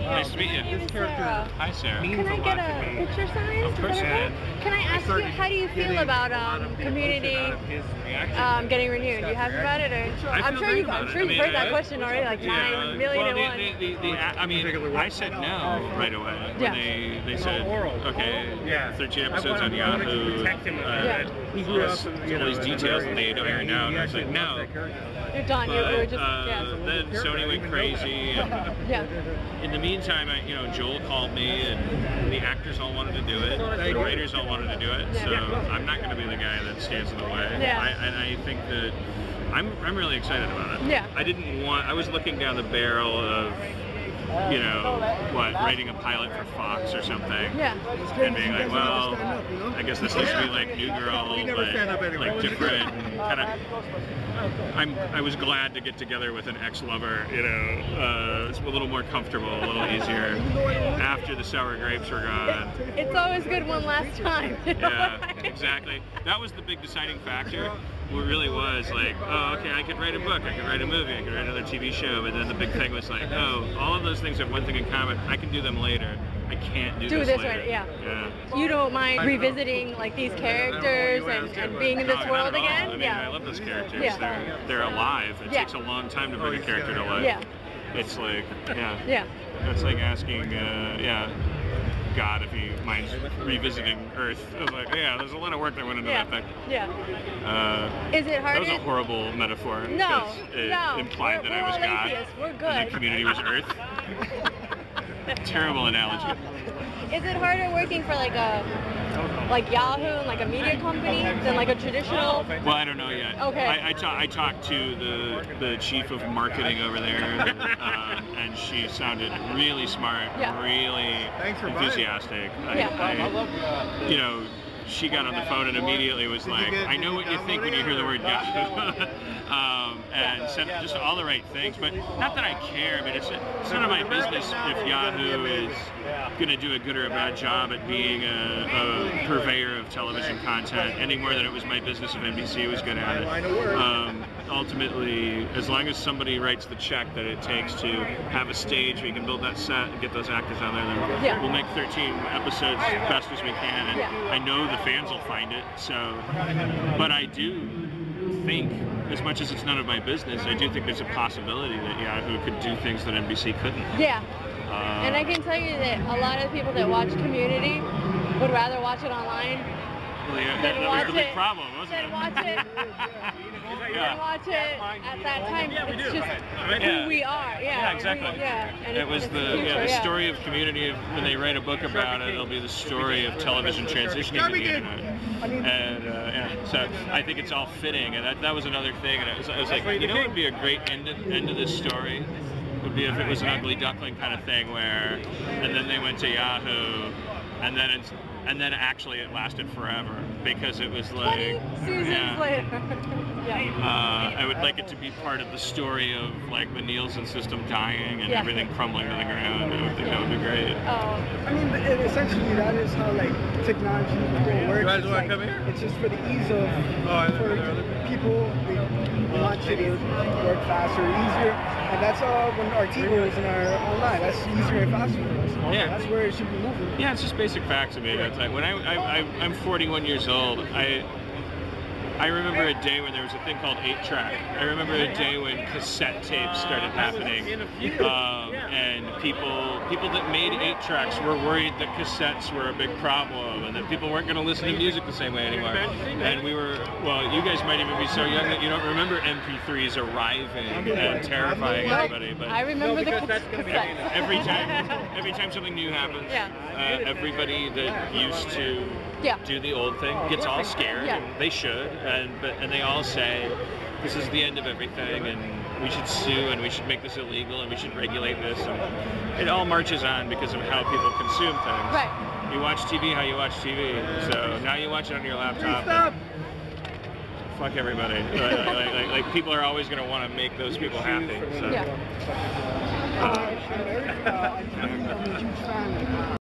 Nice to meet you. This character. Hi, Sarah. Can I get a picture signed? Of course you can. Can I ask you, how do you feel about Community getting renewed? Do you happy about it, or I'm sure you've heard that question already like 9 million and one. I mean, I said no right away when they said, okay, 13 episodes on Yahoo. All these details that they iron out. And I was like, no. You're done. You were just then Sony went crazy. And in the meantime, Joel called me, and the actors all wanted to do it. The writers all wanted to do it. So I'm not going to be the guy that stands in the way. And I think that I'm really excited about it. I was looking down the barrel of, writing a pilot for Fox or something. And being like, well, I guess this needs to be like New Girl, but like different kind of. I was glad to get together with an ex-lover, it's a little more comfortable, a little easier after the sour grapes were gone. It's always good one last time. Yeah, exactly. That was the big deciding factor. It really was like, oh, okay, I could write a book, I could write a movie, I could write another TV show, but then the big thing was like, oh, all of those things have one thing in common. I can do them later. I can't do this later. Right, yeah. You don't mind revisiting like these characters and being in this world again? I mean, I love those characters. They're alive. It takes a long time to bring a character to life. It's like, it's like asking, God if he minds revisiting Earth. I was like, there's a lot of work that went into that thing. Is it hard? That was a horrible metaphor. No, it implied that I was God. We're good. And the community was Earth. Terrible analogy. Is it harder working for like Yahoo and like a media company than like a traditional? Well, I don't know yet. Okay. I talked to the chief of marketing over there, and she sounded really smart, really enthusiastic. She got on the phone and immediately was like, I know what you think when you hear the word Yahoo. And said just all the right things, but not that I care. I mean, it's none of my business if Yahoo is going to do a good or a bad job at being a purveyor of television content any more than it was my business if NBC was good at it. Ultimately, as long as somebody writes the check that it takes to have a stage where you can build that set and get those actors on there, then we'll make 13 episodes as best as we can, and I know the fans will find it. So, but I do think, as much as it's none of my business, I do think there's a possibility that Yahoo could do things that NBC couldn't. And I can tell you that a lot of people that watch Community would rather watch it online than watch it. Big problem, wasn't it? Watch it. Watch it at that time. It's just who we are. Exactly. And it was the story of Community. When they write a book about it, it'll be the story of television transitioning to the internet. And so I think it's all fitting, and that was another thing. And I was like, what would be a great end to this story? Would be if it was an Ugly Duckling kind of thing where, and then they went to Yahoo, and then actually it lasted forever because it was like 20 seasons later. I would like it to be part of the story of like the Nielsen system dying and everything crumbling to the ground. I would think that would be great. I mean, essentially that is how like technology will work. You guys want to come here? It's just for the ease of for people. We want you to work faster, easier, and that's when our TiVos and our online. That's easier and faster for us. That's where it should be moving. Yeah, it's just basic facts. I mean, it's like when I'm 41 years old. I remember a day when there was a thing called 8-track. I remember a day when cassette tapes started happening, and people that made 8-tracks were worried that cassettes were a big problem and that people weren't going to listen to music the same way anymore. And you guys might even be so young that you don't remember MP3s arriving and terrifying everybody. But I remember the cassettes. Every time something new happens, everybody that used to do the old thing gets all scared, and they should. And they all say, this is the end of everything, and we should sue, and we should make this illegal, and we should regulate this. And it all marches on because of how people consume things. Right. You watch TV how you watch TV. So now you watch it on your laptop. Fuck everybody. Like people are always going to want to make those people happy. So. I'm a huge fan.